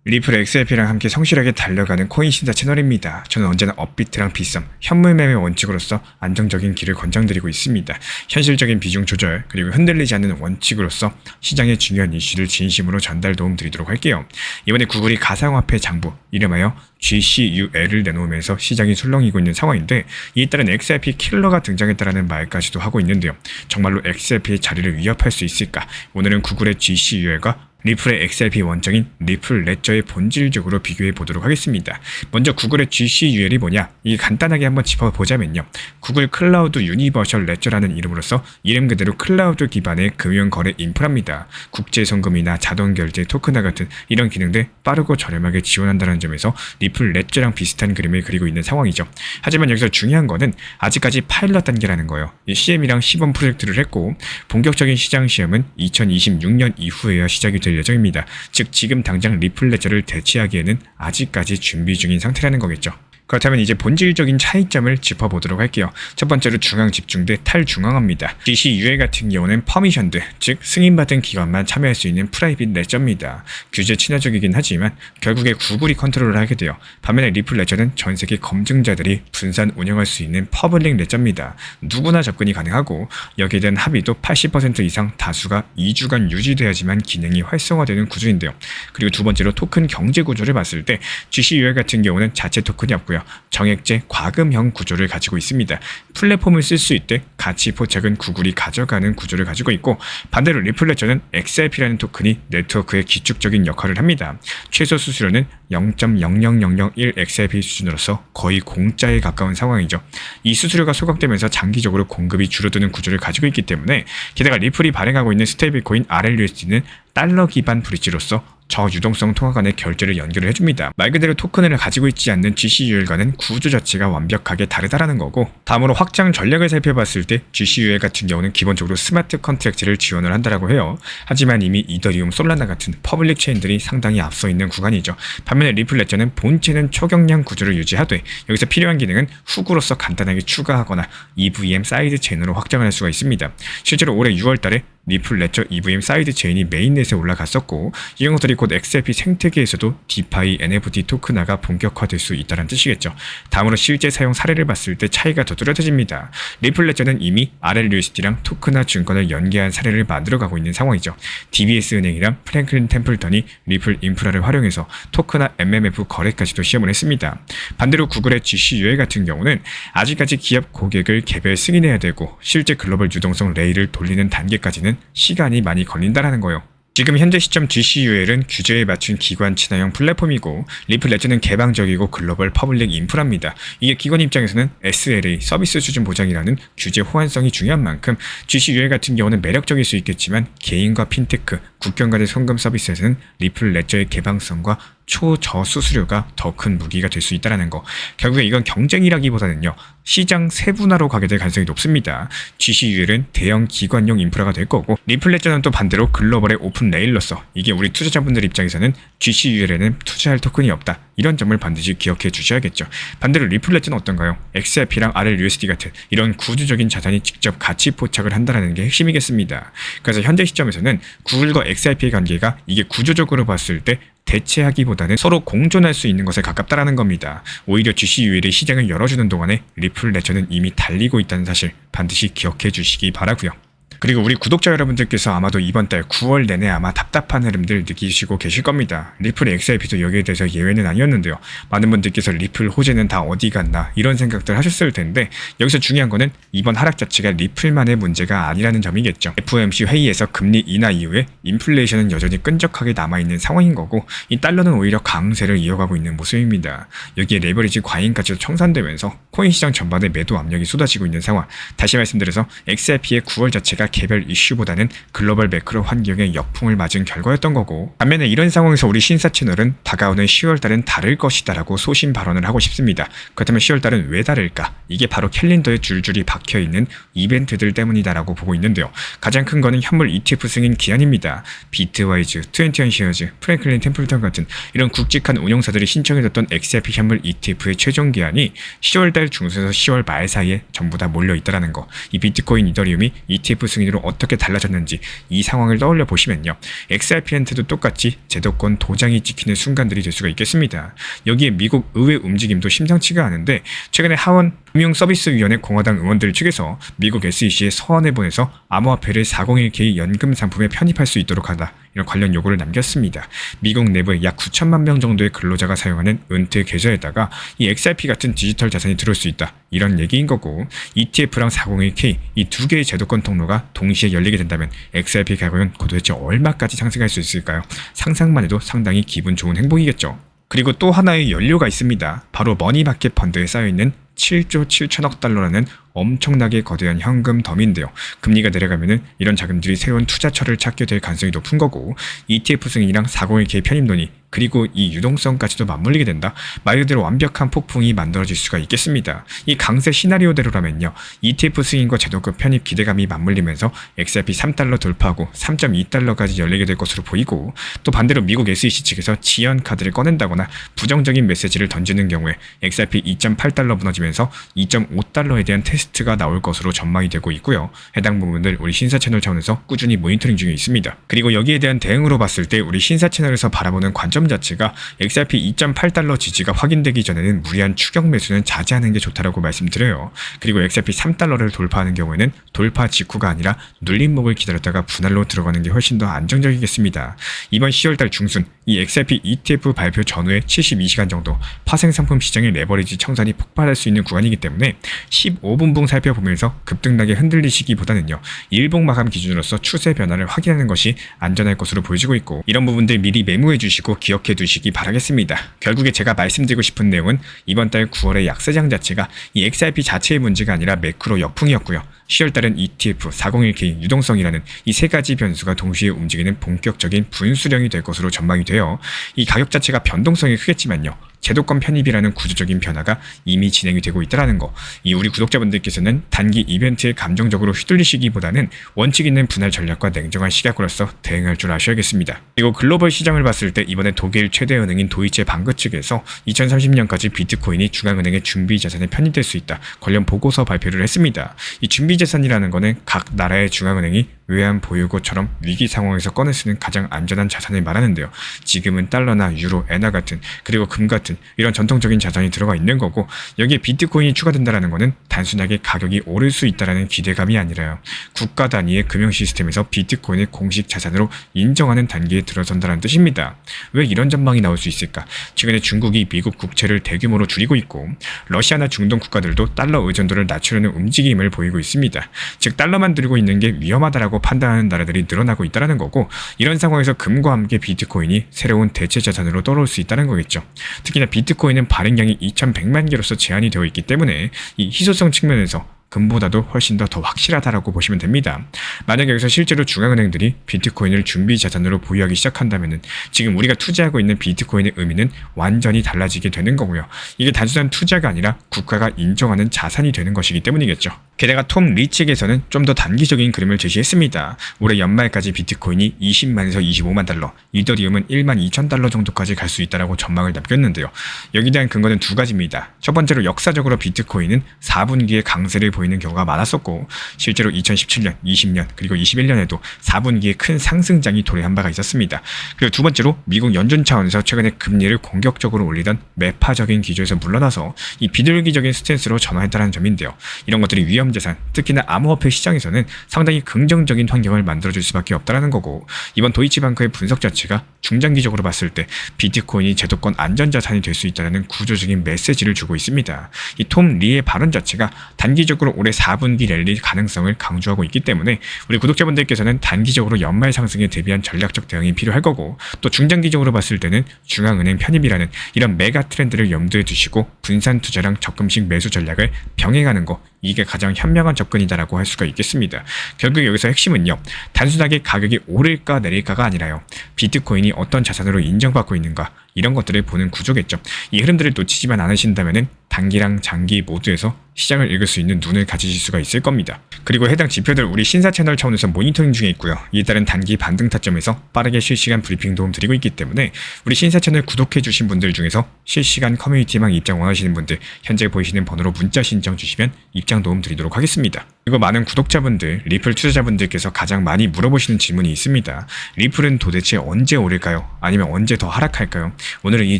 리플 XRP랑 함께 성실하게 달려가는 코인 신사 채널입니다. 저는 언제나 업비트랑 빗썸, 현물 매매 원칙으로서 안정적인 길을 권장드리고 있습니다. 현실적인 비중 조절, 그리고 흔들리지 않는 원칙으로서 시장의 중요한 이슈를 진심으로 전달 도움드리도록 할게요. 이번에 구글이 가상화폐 장부, 이름하여 GCUL을 내놓으면서 시장이 술렁이고 있는 상황인데, 이에 따른 XRP 킬러가 등장했다라는 말까지도 하고 있는데요. 정말로 XRP의 자리를 위협할 수 있을까? 오늘은 구글의 GCUL과 리플의 XRP 원정인 리플 레저의 본질적으로 비교해 보도록 하겠습니다. 먼저 구글의 GCUL이 뭐냐? 이게 간단하게 한번 짚어보자면요. 구글 클라우드 유니버셜 레저라는 이름으로서 이름 그대로 클라우드 기반의 금융거래 인프라입니다. 국제송금이나 자동결제, 토큰화 같은 이런 기능들 빠르고 저렴하게 지원한다는 점에서 리플 레저랑 비슷한 그림을 그리고 있는 상황이죠. 하지만 여기서 중요한 거는 아직까지 파일럿 단계라는 거예요. CM이랑 시범 프로젝트를 했고 본격적인 시장 시험은 2026년 이후에야 시작이 될 예정입니다. 즉 지금 당장 리플 레저를 대체하기에는 아직까지 준비 중인 상태라는 거겠죠. 그렇다면 이제 본질적인 차이점을 짚어보도록 할게요. 첫 번째로 중앙 집중 대 탈중앙화입니다. GCUL 같은 경우는 퍼미션드, 즉 승인받은 기관만 참여할 수 있는 프라이빗 레저입니다. 규제 친화적이긴 하지만 결국에 구글이 컨트롤을 하게 돼요. 반면에 리플 레저는 전 세계 검증자들이 분산 운영할 수 있는 퍼블릭 레저입니다. 누구나 접근이 가능하고 여기에 대한 합의도 80% 이상 다수가 2주간 유지돼야지만 기능이 활성화되는 구조인데요. 그리고 두 번째로 토큰 경제 구조를 봤을 때 GCUL 같은 경우는 자체 토큰이 없고요. 정액제 과금형 구조를 가지고 있습니다. 플랫폼을 쓸 수 있되 가치 포착은 구글이 가져가는 구조를 가지고 있고, 반대로 리플 레저는 XRP라는 토큰이 네트워크의 기축적인 역할을 합니다. 최소 수수료는 0.00001 XRP 수준으로서 거의 공짜에 가까운 상황이죠. 이 수수료가 소각되면서 장기적으로 공급이 줄어드는 구조를 가지고 있기 때문에, 게다가 리플이 발행하고 있는 스테이블코인 RLUSD는 달러 기반 브릿지로서 저유동성 통화 간의 결제를 연결을 해줍니다. 말 그대로 토큰을 가지고 있지 않는 GCUL과는 구조 자체가 완벽하게 다르다라는 거고, 다음으로 확장 전략을 살펴봤을 때 GCUL 같은 경우는 기본적으로 스마트 컨트랙트를 지원을 한다라고 해요. 하지만 이미 이더리움, 솔라나 같은 퍼블릭 체인들이 상당히 앞서 있는 구간이죠. 반면에 리플 레저는 본체는 초경량 구조를 유지하되 여기서 필요한 기능은 훅으로서 간단하게 추가하거나 EVM 사이드 체인으로 확장을 할 수가 있습니다. 실제로 올해 6월달에 리플 레저 EVM 사이드 체인이 메인넷에 올라갔었고, 이런 것들이 곧 XRP 생태계에서도 디파이 NFT 토큰화가 본격화될 수 있다는 뜻이겠죠. 다음으로 실제 사용 사례를 봤을 때 차이가 더 뚜렷해집니다. 리플 레저는 이미 RLUSD랑 토큰화 증권을 연계한 사례를 만들어가고 있는 상황이죠. DBS 은행이랑 프랭클린 템플턴이 리플 인프라를 활용해서 토큰화 MMF 거래까지도 시험을 했습니다. 반대로 구글의 GCUL 같은 경우는 아직까지 기업 고객을 개별 승인해야 되고 실제 글로벌 유동성 레이를 돌리는 단계까지는 시간이 많이 걸린다라는 거예요. 지금 현재 시점 GCUL은 규제에 맞춘 기관 친화형 플랫폼이고, 리플 레저는 개방적이고 글로벌 퍼블릭 인프라입니다. 이게 기관 입장에서는 SLA, 서비스 수준 보장이라는 규제 호환성이 중요한 만큼 GCUL 같은 경우는 매력적일 수 있겠지만, 개인과 핀테크, 국경 간의 송금 서비스에서는 리플 레저의 개방성과 초저수수료가 더 큰 무기가 될 수 있다는 거. 결국에 이건 경쟁이라기보다는요, 시장 세분화로 가게 될 가능성이 높습니다. GCUL은 대형 기관용 인프라가 될 거고, 리플 레저는 또 반대로 글로벌의 오픈 레일로서 이게 우리 투자자분들 입장에서는 GCUL에는 투자할 토큰이 없다, 이런 점을 반드시 기억해 주셔야겠죠. 반대로 리플 레저는 어떤가요? XRP랑 RLUSD 같은 이런 구조적인 자산이 직접 가치 포착을 한다는 게 핵심이겠습니다. 그래서 현재 시점에서는 구글과 XRP의 관계가 이게 구조적으로 봤을 때 대체하기보다는 서로 공존할 수 있는 것에 가깝다라는 겁니다. 오히려 GCUL이 시장을 열어주는 동안에 리플 레저는 이미 달리고 있다는 사실 반드시 기억해 주시기 바라고요. 그리고 우리 구독자 여러분들께서 아마도 이번 달 9월 내내 아마 답답한 흐름들 느끼시고 계실 겁니다. 리플 XRP도 여기에 대해서 예외는 아니었는데요. 많은 분들께서 리플 호재는 다 어디 갔나 이런 생각들 하셨을 텐데, 여기서 중요한 거는 이번 하락 자체가 리플만의 문제가 아니라는 점이겠죠. FOMC 회의에서 금리 인하 이후에 인플레이션은 여전히 끈적하게 남아있는 상황인 거고, 이 달러는 오히려 강세를 이어가고 있는 모습입니다. 여기에 레버리지 과잉까지도 청산되면서 코인 시장 전반에 매도 압력이 쏟아지고 있는 상황. 다시 말씀드려서 XRP의 9월 자체가 개별 이슈보다는 글로벌 매크로 환경에 역풍을 맞은 결과였던 거고, 반면에 이런 상황에서 우리 신사 채널은 다가오는 10월달은 다를 것이다라고 소신 발언을 하고 싶습니다. 그렇다면 10월달은 왜 다를까? 이게 바로 캘린더에 줄줄이 박혀있는 이벤트들 때문이다라고 보고 있는데요. 가장 큰 거는 현물 ETF 승인 기한입니다. 비트와이즈, 21 쉐어즈, 프랭클린 템플턴 같은 이런 굵직한 운용사들이 신청해뒀던 XRP 현물 ETF의 최종 기한이 10월달 중순에서 10월 말 사이에 전부 다 몰려있다라는 거. 이 비트코인, 이더리움이 ETF 승인으로 어떻게 달라졌는지 이 상황을 떠올려 보시면요. XRP한테도 똑같이 제도권 도장이 찍히는 순간들이 될 수가 있겠습니다. 여기에 미국 의회 움직임도 심상치가 않은데 최근에 하원 금융서비스위원회 공화당 의원들 측에서 미국 SEC에 서한을 보내서 암호화폐를 401k 연금 상품에 편입할 수 있도록 하다 이런 관련 요구를 남겼습니다. 미국 내부에 약 9천만 명 정도의 근로자가 사용하는 은퇴 계좌에다가 이 XRP 같은 디지털 자산이 들어올 수 있다 이런 얘기인 거고 ETF랑 401k 이 두 개의 제도권 통로가 동시에 열리게 된다면 XRP 가격은 도대체 얼마까지 상승할 수 있을까요? 상상만 해도 상당히 기분 좋은 행복이겠죠. 그리고 또 하나의 연료가 있습니다. 바로 머니마켓 펀드에 쌓여있는 7조 7천억 달러라는 엄청나게 거대한 현금 더미인데요. 금리가 내려가면은 이런 자금들이 새로운 투자처를 찾게 될 가능성이 높은 거고 ETF 승인이랑 401k 편입론이 그리고 이 유동성까지도 맞물리게 된다. 말 그대로 완벽한 폭풍이 만들어질 수가 있겠습니다. 이 강세 시나리오대로라면요. ETF 승인과 제도권 편입 기대감이 맞물리면서 XRP 3달러 돌파하고 3.2달러까지 열리게 될 것으로 보이고 또 반대로 미국 SEC 측에서 지연 카드를 꺼낸다거나 부정적인 메시지를 던지는 경우에 XRP 2.8달러 무너지면서 2.5달러에 대한 테스트가 나올 것으로 전망이 되고 있고요. 해당 부분들 우리 신사 채널 차원에서 꾸준히 모니터링 중에 있습니다. 그리고 여기에 대한 대응으로 봤을 때 우리 신사 채널에서 바라보는 관점 자체가 XRP 2.8달러 지지가 확인되기 전에는 무리한 추격 매수는 자제하는 게 좋다라고 말씀드려요. 그리고 XRP 3달러를 돌파하는 경우에는 돌파 직후가 아니라 눌림목을 기다렸다가 분할로 들어가는 게 훨씬 더 안정적이겠습니다. 이번 10월달 중순 이 XRP ETF 발표 전후에 72시간 정도 파생 상품 시장의 레버리지 청산이 폭발할 수 있는 구간이기 때문에 15분봉 살펴보면서 급등락에 흔들리시기보다는요. 일봉 마감 기준으로서 추세 변화를 확인하는 것이 안전할 것으로 보여지고 있고 이런 부분들 미리 메모해 주시고 기억해 두시기 바라겠습니다. 결국에 제가 말씀드리고 싶은 내용은 이번 달 9월의 약세장 자체가 이 XRP 자체의 문제가 아니라 매크로 역풍이었고요. 10월달은 ETF, 401k, 유동성이라는 이 세 가지 변수가 동시에 움직이는 본격적인 분수령이 될 것으로 전망이 되어 이 가격 자체가 변동성이 크겠지만요. 제도권 편입이라는 구조적인 변화가 이미 진행이 되고 있다는 거. 이 우리 구독자분들께서는 단기 이벤트에 감정적으로 휘둘리시기보다는 원칙 있는 분할 전략과 냉정한 시각으로서 대응할 줄 아셔야겠습니다. 그리고 글로벌 시장을 봤을 때 이번에 독일 최대 은행인 도이체 방크 측에서 2030년까지 비트코인이 중앙은행의 준비 자산에 편입될 수 있다. 관련 보고서 발표를 했습니다. 이 준비 자산이라는 거는 각 나라의 중앙은행이 외환 보유고처럼 위기 상황에서 꺼내 쓰는 가장 안전한 자산을 말하는데요. 지금은 달러나 유로, 엔화 같은 그리고 금 같은 이런 전통적인 자산이 들어가 있는 거고 여기에 비트코인이 추가된다는 것은 단순하게 가격이 오를 수 있다는 기대감이 아니라요. 국가 단위의 금융 시스템에서 비트코인을 공식 자산으로 인정하는 단계에 들어선다는 뜻입니다. 왜 이런 전망이 나올 수 있을까? 최근에 중국이 미국 국채를 대규모로 줄이고 있고 러시아나 중동 국가들도 달러 의존도를 낮추려는 움직임을 보이고 있습니다. 즉 달러만 들고 있는 게 위험하다라고 판단하는 나라들이 늘어나고 있다는 거고 이런 상황에서 금과 함께 비트코인이 새로운 대체 자산으로 떠오를 수 있다는 거겠죠. 특히나 비트코인은 발행량이 2100만 개로서 제한이 되어 있기 때문에 이 희소성 측면에서 금보다도 훨씬 더 확실하다라고 보시면 됩니다. 만약 여기서 실제로 중앙은행들이 비트코인을 준비 자산으로 보유하기 시작한다면 지금 우리가 투자하고 있는 비트코인의 의미는 완전히 달라지게 되는 거고요. 이게 단순한 투자가 아니라 국가가 인정하는 자산이 되는 것이기 때문이겠죠. 게다가 톰 리 측에서는 좀 더 단기적인 그림을 제시했습니다. 올해 연말까지 비트코인이 20만에서 25만 달러, 이더리움은 1만 2천 달러 정도까지 갈 수 있다라고 전망을 남겼는데요. 여기에 대한 근거는 두 가지입니다. 첫 번째로 역사적으로 비트코인은 4분기에 강세를 보이는 경우가 많았었고 실제로 2017년, 20년 그리고 21년에도 4분기에 큰 상승장이 도래한 바가 있었습니다. 그리고 두 번째로 미국 연준 차원에서 최근에 금리를 공격적으로 올리던 매파적인 기조에서 물러나서 이 비둘기적인 스탠스로 전환했다는 점인데요. 이런 것들이 위험자산, 특히나 암호화폐 시장에서는 상당히 긍정적인 환경을 만들어줄 수밖에 없다는 거고 이번 도이치방크의 분석 자체가 중장기적으로 봤을 때 비트코인이 제도권 안전자산이 될 수 있다는 구조적인 메시지를 주고 있습니다. 이 톰 리의 발언 자체가 단기적으로 올해 4분기 랠리 가능성을 강조하고 있기 때문에 우리 구독자분들께서는 단기적으로 연말 상승에 대비한 전략적 대응이 필요할 거고 또 중장기적으로 봤을 때는 중앙은행 편입이라는 이런 메가 트렌드를 염두에 두시고 분산 투자랑 적금식 매수 전략을 병행하는 거 이게 가장 현명한 접근이다라고 할 수가 있겠습니다. 결국 여기서 핵심은요. 단순하게 가격이 오를까 내릴까가 아니라요. 비트코인이 어떤 자산으로 인정받고 있는가 이런 것들을 보는 구조겠죠. 이 흐름들을 놓치지만 않으신다면 단기랑 장기 모두에서 시장을 읽을 수 있는 눈을 가지실 수가 있을 겁니다. 그리고 해당 지표들 우리 신사 채널 차원에서 모니터링 중에 있고요. 이에 따른 단기 반등 타점에서 빠르게 실시간 브리핑 도움 드리고 있기 때문에 우리 신사 채널 구독해 주신 분들 중에서 실시간 커뮤니티망 입장 원하시는 분들 현재 보이시는 번호로 문자 신청 주시면 입장 도움 드리도록 하겠습니다. 그리고 많은 구독자분들, 리플 투자자분들께서 가장 많이 물어보시는 질문이 있습니다. 리플은 도대체 언제 오를까요? 아니면 언제 더 하락할까요? 오늘은 이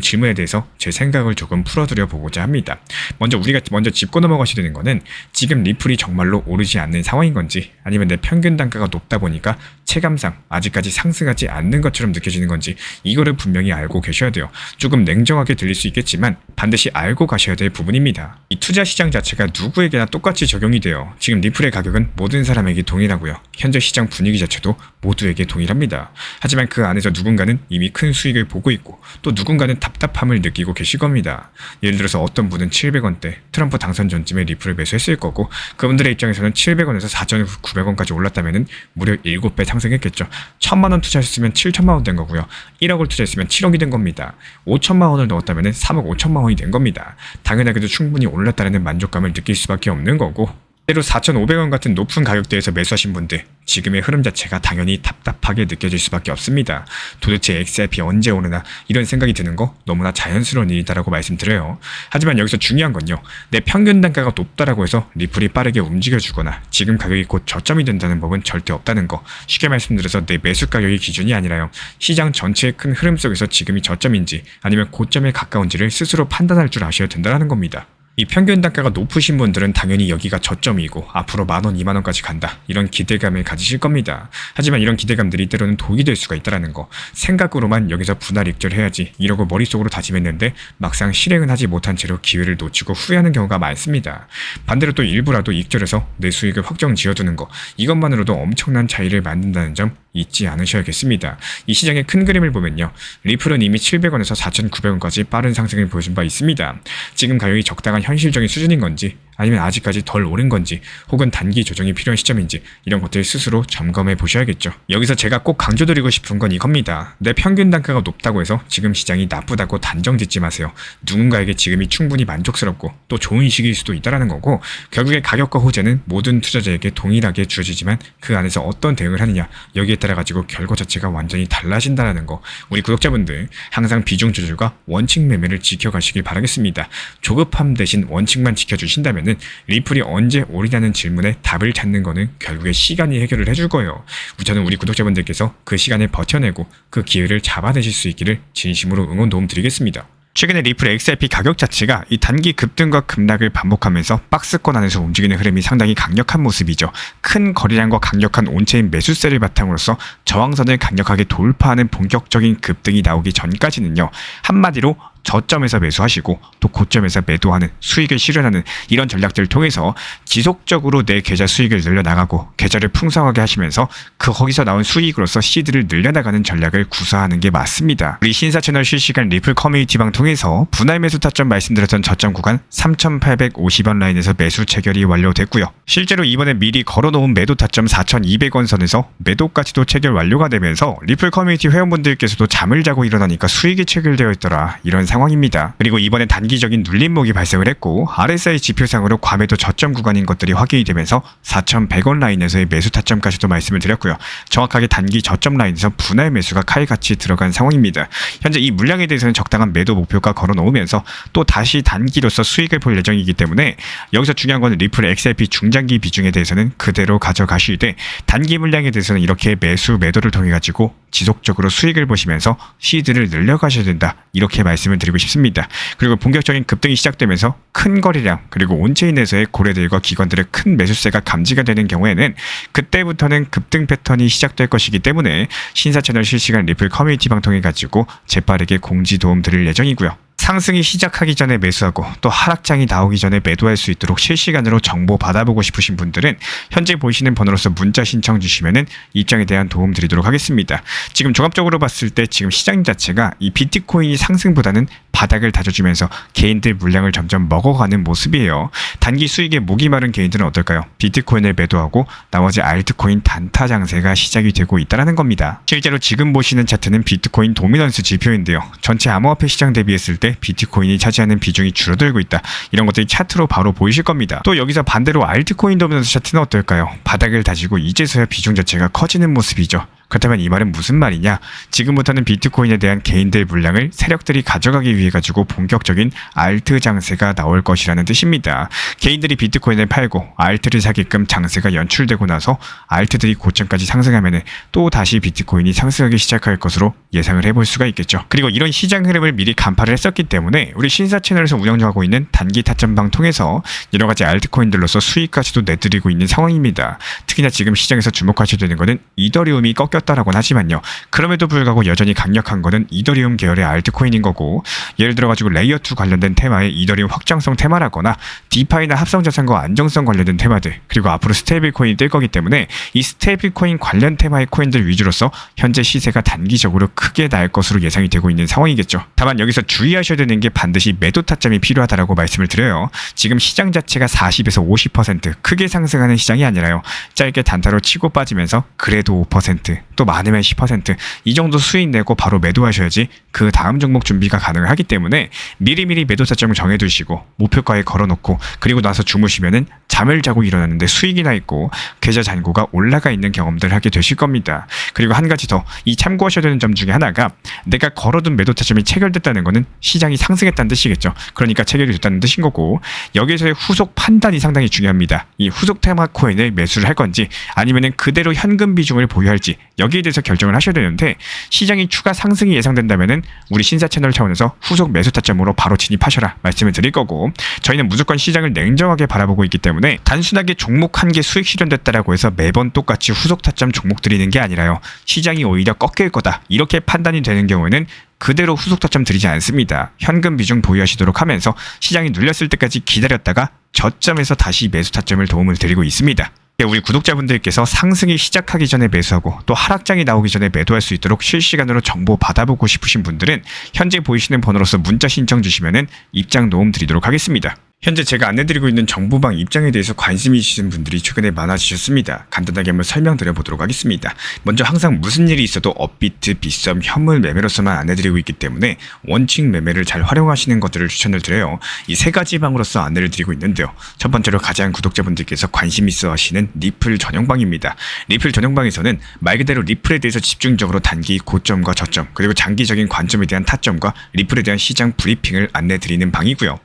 질문에 대해서 제 생각을 조금 풀어드려 보고자 합니다. 우리가 먼저 짚고 넘어가셔야 되는 거는 지금 리플이 정말로 오르지 않는 상황인 건지 아니면 내 평균 단가가 높다 보니까 체감상 아직까지 상승하지 않는 것처럼 느껴지는 건지 이거를 분명히 알고 계셔야 돼요. 조금 냉정하게 들릴 수 있겠지만 반드시 알고 가셔야 될 부분입니다. 이 투자 시장 자체가 누구에게나 똑같이 적용이 돼요. 지금 리플의 가격은 모든 사람에게 동일하고요. 현재 시장 분위기 자체도 모두에게 동일합니다. 하지만 그 안에서 누군가는 이미 큰 수익을 보고 있고 또 누군가는 답답함을 느끼고 계실 겁니다. 예를 들어서 어떤 분은 700원대 트럼프 당선 전쯤에 리플을 매수했을 거고 그분들의 입장에서는 700원에서 4,900원까지 올랐다면 무려 7배 상승했겠죠. 1,000만 원 투자했으면 7,000만 원 된 거고요. 1억을 투자했으면 7억이 된 겁니다. 5천만 원을 넣었다면 3억 5천만 원이 된 겁니다. 당연하게도 충분히 올랐다는 만족감을 느낄 수밖에 없는 거고 때로 4,500원 같은 높은 가격대에서 매수하신 분들 지금의 흐름 자체가 당연히 답답하게 느껴질 수밖에 없습니다. 도대체 XRP 언제 오르나 이런 생각이 드는 거 너무나 자연스러운 일이다라고 말씀드려요. 하지만 여기서 중요한 건요. 내 평균 단가가 높다라고 해서 리플이 빠르게 움직여주거나 지금 가격이 곧 저점이 된다는 법은 절대 없다는 거. 쉽게 말씀드려서 내 매수 가격이 기준이 아니라요. 시장 전체의 큰 흐름 속에서 지금이 저점인지 아니면 고점에 가까운지를 스스로 판단할 줄 아셔야 된다는 겁니다. 이 평균 단가가 높으신 분들은 당연히 여기가 저점이고 앞으로 10,000원, 20,000원까지 간다. 이런 기대감을 가지실 겁니다. 하지만 이런 기대감들이 때로는 독이 될 수가 있다는 거. 생각으로만 여기서 분할 익절해야지 이러고 머릿속으로 다짐했는데 막상 실행은 하지 못한 채로 기회를 놓치고 후회하는 경우가 많습니다. 반대로 또 일부라도 익절해서 내 수익을 확정 지어두는 거. 이것만으로도 엄청난 차이를 만든다는 점 잊지 않으셔야겠습니다. 이 시장의 큰 그림을 보면요. 리플은 이미 700원에서 4,900원까지 빠른 상승을 보여준 바 있습니다. 지금 가격이 적당한 현실적인 수준인 건지 아니면 아직까지 덜 오른 건지 혹은 단기 조정이 필요한 시점인지 이런 것들 스스로 점검해 보셔야겠죠. 여기서 제가 꼭 강조드리고 싶은 건 이겁니다. 내 평균 단가가 높다고 해서 지금 시장이 나쁘다고 단정 짓지 마세요. 누군가에게 지금이 충분히 만족스럽고 또 좋은 시기일 수도 있다는 거고 결국에 가격과 호재는 모든 투자자에게 동일하게 주어지지만 그 안에서 어떤 대응을 하느냐 여기에 따라 가지고 결과 자체가 완전히 달라진다는 거. 우리 구독자분들 항상 비중 조절과 원칙 매매를 지켜가시길 바라겠습니다. 조급함 대신 원칙만 지켜주신다면 리플이 언제 오르냐는 질문에 답을 찾는 거는 결국에 시간이 해결을 해줄 거예요. 저는 우리 구독자분들께서 그 시간을 버텨내고 그 기회를 잡아내실 수 있기를 진심으로 응원 도움 드리겠습니다. 최근에 리플 XRP 가격 자체가 이 단기 급등과 급락을 반복하면서 박스권 안에서 움직이는 흐름이 상당히 강력한 모습이죠. 큰 거래량과 강력한 온체인 매수세를 바탕으로서 저항선을 강력하게 돌파하는 본격적인 급등이 나오기 전까지는요. 한마디로 저점에서 매수하시고 또 고점에서 매도하는 수익을 실현하는 이런 전략들을 통해서 지속적으로 내 계좌 수익을 늘려나가고 계좌를 풍성하게 하시면서 거기서 나온 수익으로서 시드를 늘려나가는 전략을 구사하는 게 맞습니다. 우리 신사 채널 실시간 리플 커뮤니티방 통해서 분할 매수 타점 말씀드렸던 저점 구간 3,850원 라인에서 매수 체결이 완료됐고요. 실제로 이번에 미리 걸어놓은 매도 타점 4,200원 선에서 매도까지도 체결 완료가 되면서 리플 커뮤니티 회원분들께서도 잠을 자고 일어나니까 수익이 체결되어 있더라 이런 상황입니다. 그리고 이번에 단기적인 눌림목이 발생을 했고 RSI 지표상으로 과매도 저점 구간인 것들이 확인이 되면서 4,100원 라인에서의 매수 타점까지도 말씀을 드렸고요. 정확하게 단기 저점 라인에서 분할 매수가 칼같이 들어간 상황입니다. 현재 이 물량에 대해서는 적당한 매도 목표가 걸어놓으면서 또 다시 단기로서 수익을 볼 예정이기 때문에 여기서 중요한 건 리플 XRP 중장기 비중에 대해서는 그대로 가져가실 때 단기 물량에 대해서는 이렇게 매수 매도를 통해 가지고 지속적으로 수익을 보시면서 시드를 늘려가셔야 된다 이렇게 말씀을 드리고 싶습니다. 그리고 본격적인 급등이 시작되면서 큰 거래량 그리고 온체인에서의 고래들과 기관들의 큰 매수세가 감지가 되는 경우에는 그때부터는 급등 패턴이 시작될 것이기 때문에 신사 채널 실시간 리플 커뮤니티 방통해 가지고 재빠르게 공지 도움 드릴 예정이고요. 상승이 시작하기 전에 매수하고 또 하락장이 나오기 전에 매도할 수 있도록 실시간으로 정보 받아보고 싶으신 분들은 현재 보이시는 번호로서 문자 신청 주시면은 입장에 대한 도움 드리도록 하겠습니다. 지금 종합적으로 봤을 때 지금 시장 자체가 이 비트코인이 상승보다는 바닥을 다져주면서 개인들 물량을 점점 먹어가는 모습이에요. 단기 수익에 목이 마른 개인들은 어떨까요? 비트코인을 매도하고 나머지 알트코인 단타 장세가 시작이 되고 있다는 겁니다. 실제로 지금 보시는 차트는 비트코인 도미넌스 지표인데요. 전체 암호화폐 시장 대비했을 때 비트코인이 차지하는 비중이 줄어들고 있다. 이런 것들이 차트로 바로 보이실 겁니다. 또 여기서 반대로 알트코인 도미넌스 차트는 어떨까요? 바닥을 다지고 이제서야 비중 자체가 커지는 모습이죠. 그렇다면 이 말은 무슨 말이냐? 지금부터는 비트코인에 대한 개인들 물량을 세력들이 가져가기 위해 가지고 본격적인 알트 장세가 나올 것이라는 뜻입니다. 개인들이 비트코인을 팔고 알트를 사게끔 장세가 연출되고 나서 알트들이 고점까지 상승하면 또 다시 비트코인이 상승하기 시작할 것으로 예상을 해볼 수가 있겠죠. 그리고 이런 시장 흐름을 미리 간파를 했었기 때문에 우리 신사 채널에서 운영하고 있는 단기 타점방 통해서 여러 가지 알트코인들로서 수익까지도 내드리고 있는 상황입니다. 특히나 지금 시장에서 주목하셔야 되는 것은 이더리움이 꺾였다라고는 하지만요. 그럼에도 불구하고 여전히 강력한 거는 이더리움 계열의 알트코인인 거고, 예를 들어가지고 레이어2 관련된 테마의 이더리움 확장성 테마라거나 디파이나 합성자산과 안정성 관련된 테마들, 그리고 앞으로 스테이블코인이 뜰 거기 때문에 이 스테이블코인 관련 테마의 코인들 위주로서 현재 시세가 단기적으로 크게 날 것으로 예상이 되고 있는 상황이겠죠. 다만 여기서 주의하셔야 되는 게 반드시 매도 타점이 필요하다라고 말씀을 드려요. 지금 시장 자체가 40에서 50% 크게 상승하는 시장이 아니라요. 짧게 단타로 치고 빠지면서 그래도 5%, 또 많으면 10%, 이 정도 수익 내고 바로 매도하셔야지 그 다음 종목 준비가 가능하기 때문에 미리미리 매도 타점을 정해두시고 목표가에 걸어놓고 그리고 나서 주무시면은 잠을 자고 일어났는데 수익이 나 있고 계좌 잔고가 올라가 있는 경험들 하게 되실 겁니다. 그리고 한 가지 더, 이 참고하셔야 되는 점 중에 하나가, 내가 걸어둔 매도 타점이 체결됐다는 거는 시장이 상승했다는 뜻이겠죠. 그러니까 체결이 됐다는 뜻인 거고, 여기에서의 후속 판단이 상당히 중요합니다. 이 후속 테마 코인을 매수를 할 건지 아니면은 그대로 현금 비중을 보유할지, 여기에 대해서 결정을 하셔야 되는데, 시장이 추가 상승이 예상된다면은 우리 신사 채널 차원에서 후속 매수 타점으로 바로 진입하셔라 말씀을 드릴 거고, 저희는 무조건 시장을 냉정하게 바라보고 있기 때문에 단순하게 종목 한 개 수익 실현됐다라고 해서 매번 똑같이 후속 타점 종목 드리는 게 아니라요. 시장이 오히려 꺾일 거다 이렇게 판단이 되는 경우에는 그대로 후속 타점 드리지 않습니다. 현금 비중 보유하시도록 하면서 시장이 눌렸을 때까지 기다렸다가 저점에서 다시 매수 타점을 도움을 드리고 있습니다. 우리 구독자분들께서 상승이 시작하기 전에 매수하고 또 하락장이 나오기 전에 매도할 수 있도록 실시간으로 정보 받아보고 싶으신 분들은 현재 보이시는 번호로서 문자 신청 주시면은 입장 도움 드리도록 하겠습니다. 현재 제가 안내드리고 있는 정보방 입장에 대해서 관심이 있으신 분들이 최근에 많아지셨습니다. 간단하게 한번 설명드려보도록 하겠습니다. 먼저 항상 무슨 일이 있어도 업비트, 빗썸, 현물 매매로서만 안내드리고 있기 때문에 원칙 매매를 잘 활용하시는 것들을 추천을 드려요. 이 세 가지 방으로서 안내를 드리고 있는데요. 첫 번째로 가장 구독자분들께서 관심 있어 하시는 리플 전용방입니다. 리플 전용방에서는 말 그대로 리플에 대해서 집중적으로 단기 고점과 저점, 그리고 장기적인 관점에 대한 타점과 리플에 대한 시장 브리핑을 안내드리는 방이고요.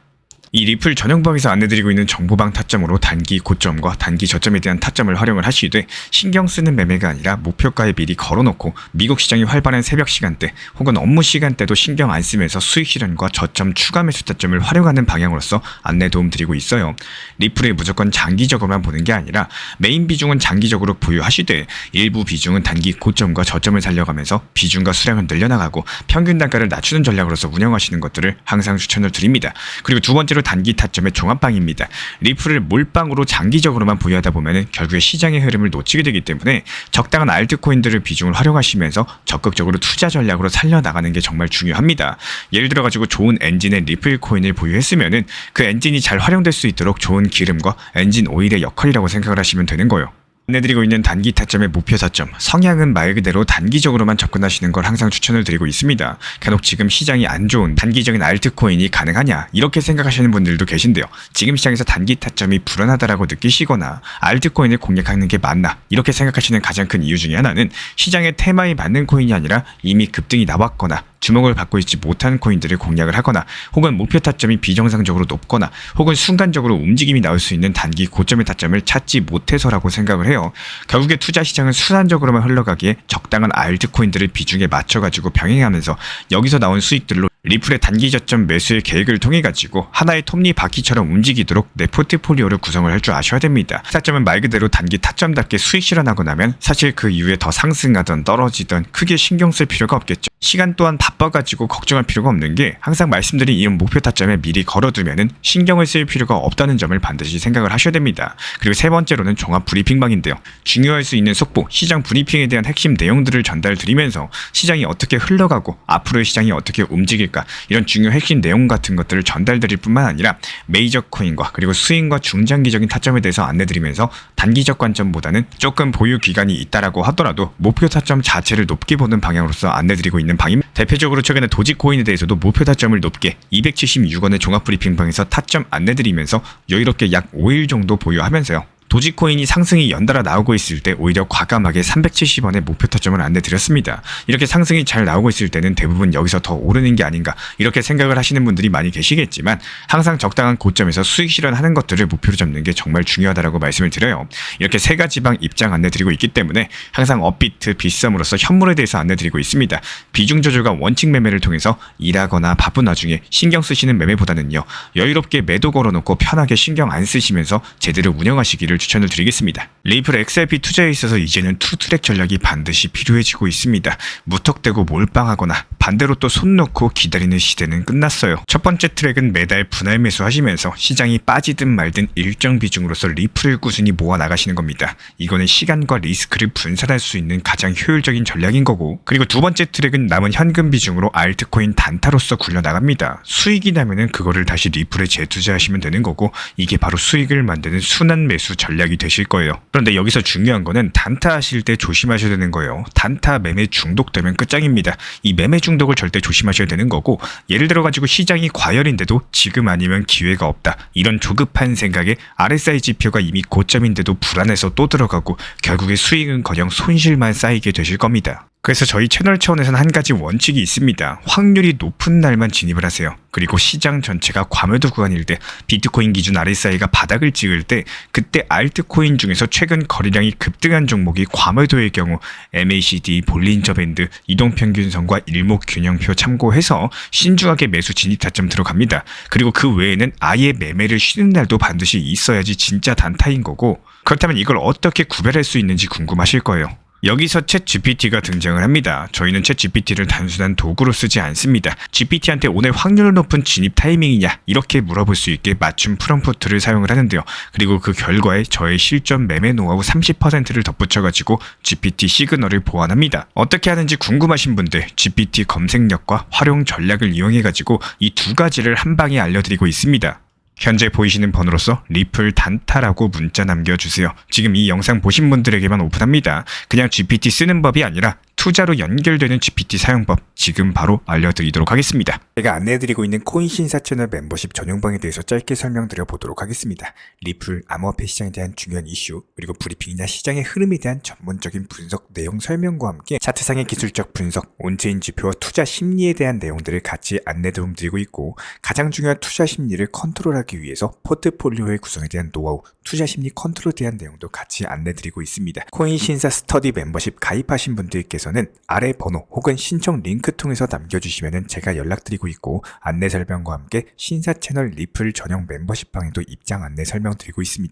이 리플 전용방에서 안내드리고 있는 정보방 타점으로 단기 고점과 단기 저점에 대한 타점을 활용을 하시되, 신경 쓰는 매매가 아니라 목표가에 미리 걸어놓고 미국 시장이 활발한 새벽 시간대 혹은 업무 시간대도 신경 안 쓰면서 수익 실현과 저점 추가 매수 타점을 활용하는 방향으로서 안내 도움 드리고 있어요. 리플을 무조건 장기적으로만 보는 게 아니라 메인 비중은 장기적으로 보유하시되 일부 비중은 단기 고점과 저점을 살려가면서 비중과 수량을 늘려나가고 평균 단가를 낮추는 전략으로서 운영하시는 것들을 항상 추천을 드립니다. 그리고 두 번째로 단기 타점의 종합방입니다. 리플을 몰빵으로 장기적으로만 보유하다 보면 결국에 시장의 흐름을 놓치게 되기 때문에 적당한 알트코인들을 비중을 활용하시면서 적극적으로 투자 전략으로 살려나가는 게 정말 중요합니다. 예를 들어가지고 좋은 엔진의 리플 코인을 보유했으면은 그 엔진이 잘 활용될 수 있도록 좋은 기름과 엔진 오일의 역할이라고 생각을 하시면 되는 거예요. 안내드리고 있는 단기 타점의 목표 타점, 성향은 말 그대로 단기적으로만 접근하시는 걸 항상 추천을 드리고 있습니다. 간혹 지금 시장이 안 좋은 단기적인 알트코인이 가능하냐 이렇게 생각하시는 분들도 계신데요. 지금 시장에서 단기 타점이 불안하다라고 느끼시거나 알트코인을 공략하는 게 맞나 이렇게 생각하시는 가장 큰 이유 중에 하나는 시장의 테마에 맞는 코인이 아니라 이미 급등이 나왔거나 주목을 받고 있지 못한 코인들을 공략을 하거나, 혹은 목표 타점이 비정상적으로 높거나, 혹은 순간적으로 움직임이 나올 수 있는 단기 고점의 타점을 찾지 못해서라고 생각을 해요. 결국에 투자 시장은 순환적으로만 흘러가기에 적당한 알트코인들을 비중에 맞춰가지고 병행하면서 여기서 나온 수익들로 리플의 단기 저점 매수의 계획을 통해 가지고 하나의 톱니바퀴처럼 움직이도록 내 포트폴리오를 구성을 할 줄 아셔야 됩니다. 타점은 말 그대로 단기 타점답게 수익 실현하고 나면 사실 그 이후에 더 상승하던 떨어지던 크게 신경 쓸 필요가 없겠죠. 시간 또한 바빠가지고 걱정할 필요가 없는 게 항상 말씀드린 이런 목표 타점에 미리 걸어두면은 신경을 쓸 필요가 없다는 점을 반드시 생각을 하셔야 됩니다. 그리고 세 번째로는 종합 브리핑방인데요. 중요할 수 있는 속보, 시장 브리핑에 대한 핵심 내용들을 전달드리면서 시장이 어떻게 흘러가고 앞으로의 시장이 어떻게 움직일까 이런 중요 핵심 내용 같은 것들을 전달드릴 뿐만 아니라 메이저 코인과 그리고 스윙과 중장기적인 타점에 대해서 안내드리면서 단기적 관점보다는 조금 보유 기간이 있다라고 하더라도 목표 타점 자체를 높게 보는 방향으로서 안내드리고 있는 방입니다. 대표적으로 최근에 도지코인에 대해서도 목표 타점을 높게 276원의 종합 브리핑방에서 타점 안내드리면서 여유롭게 약 5일 정도 보유하면서요. 도지코인이 상승이 연달아 나오고 있을 때 오히려 과감하게 370원의 목표 타점을 안내드렸습니다. 이렇게 상승이 잘 나오고 있을 때는 대부분 여기서 더 오르는 게 아닌가 이렇게 생각을 하시는 분들이 많이 계시겠지만 항상 적당한 고점에서 수익 실현하는 것들을 목표로 잡는 게 정말 중요하다고 말씀을 드려요. 이렇게 세 가지 방 입장 안내드리고 있기 때문에 항상 업비트, 빗썸으로서 현물에 대해서 안내드리고 있습니다. 비중 조절과 원칙 매매를 통해서 일하거나 바쁜 와중에 신경 쓰시는 매매보다는요. 여유롭게 매도 걸어놓고 편하게 신경 안 쓰시면서 제대로 운영하시기를 추천을 드리겠습니다. 리플 XRP 투자에 있어서 이제는 투트랙 전략이 반드시 필요해지고 있습니다. 무턱대고 몰빵하거나 반대로 또 손 놓고 기다리는 시대는 끝났어요. 첫 번째 트랙은 매달 분할 매수하시면서 시장이 빠지든 말든 일정 비중으로서 리플을 꾸준히 모아 나가시는 겁니다. 이거는 시간과 리스크를 분산할 수 있는 가장 효율적인 전략인 거고, 그리고 두 번째 트랙은 남은 현금 비중으로 알트코인 단타로서 굴려나갑니다. 수익이 나면은 그거를 다시 리플에 재투자하시면 되는 거고, 이게 바로 수익을 만드는 순환 매수 전략이 되실 거예요. 그런데 여기서 중요한 거는 단타 하실 때 조심하셔야 되는 거예요. 단타 매매 중독되면 끝장입니다. 이 매매 중독을 절대 조심하셔야 되는 거고, 예를 들어 가지고 시장이 과열인데도 지금 아니면 기회가 없다 이런 조급한 생각에 RSI 지표가 이미 고점인데도 불안해서 또 들어가고 결국에 수익은커녕 손실만 쌓이게 되실 겁니다. 그래서 저희 채널 차원에서는 한 가지 원칙이 있습니다. 확률이 높은 날만 진입을 하세요. 그리고 시장 전체가 과매도 구간일 때, 비트코인 기준 RSI가 바닥을 찍을 때, 그때 알트코인 중에서 최근 거래량이 급등한 종목이 과매도의 경우 MACD, 볼린저 밴드, 이동평균선과 일목균형표 참고해서 신중하게 매수 진입 타점 들어갑니다. 그리고 그 외에는 아예 매매를 쉬는 날도 반드시 있어야지 진짜 단타인 거고, 그렇다면 이걸 어떻게 구별할 수 있는지 궁금하실 거예요. 여기서 챗 GPT가 등장을 합니다. 저희는 챗 GPT를 단순한 도구로 쓰지 않습니다. GPT한테 오늘 확률 높은 진입 타이밍이냐 이렇게 물어볼 수 있게 맞춤 프롬프트를 사용을 하는데요. 그리고 그 결과에 저의 실전 매매 노하우 30%를 덧붙여가지고 GPT 시그널을 보완합니다. 어떻게 하는지 궁금하신 분들 GPT 검색력과 활용 전략을 이용해가지고 이 두 가지를 한 방에 알려드리고 있습니다. 현재 보이시는 번호로서 리플 단타라고 문자 남겨주세요. 지금 이 영상 보신 분들에게만 오픈합니다. 그냥 GPT 쓰는 법이 아니라 투자로 연결되는 GPT 사용법 지금 바로 알려드리도록 하겠습니다. 제가 안내해드리고 있는 코인 신사 채널 멤버십 전용방에 대해서 짧게 설명드려 보도록 하겠습니다. 리플, 암호화폐 시장에 대한 중요한 이슈, 그리고 브리핑이나 시장의 흐름에 대한 전문적인 분석 내용 설명과 함께 차트상의 기술적 분석, 온체인 지표와 투자 심리에 대한 내용들을 같이 안내 도움드리고 있고, 가장 중요한 투자 심리를 컨트롤하기 위해서 포트폴리오의 구성에 대한 노하우, 투자 심리 컨트롤에 대한 내용도 같이 안내드리고 있습니다. 코인 신사 스터디 멤버십 가입하신 분들께서는 아래 번호 혹은 신청 링크 통해서 남겨주시면 제가 연락드리고 있고, 안내 설명과 함께 신사 채널 리플 전용 멤버십 방에도 입장 안내 설명드리고 있습니다.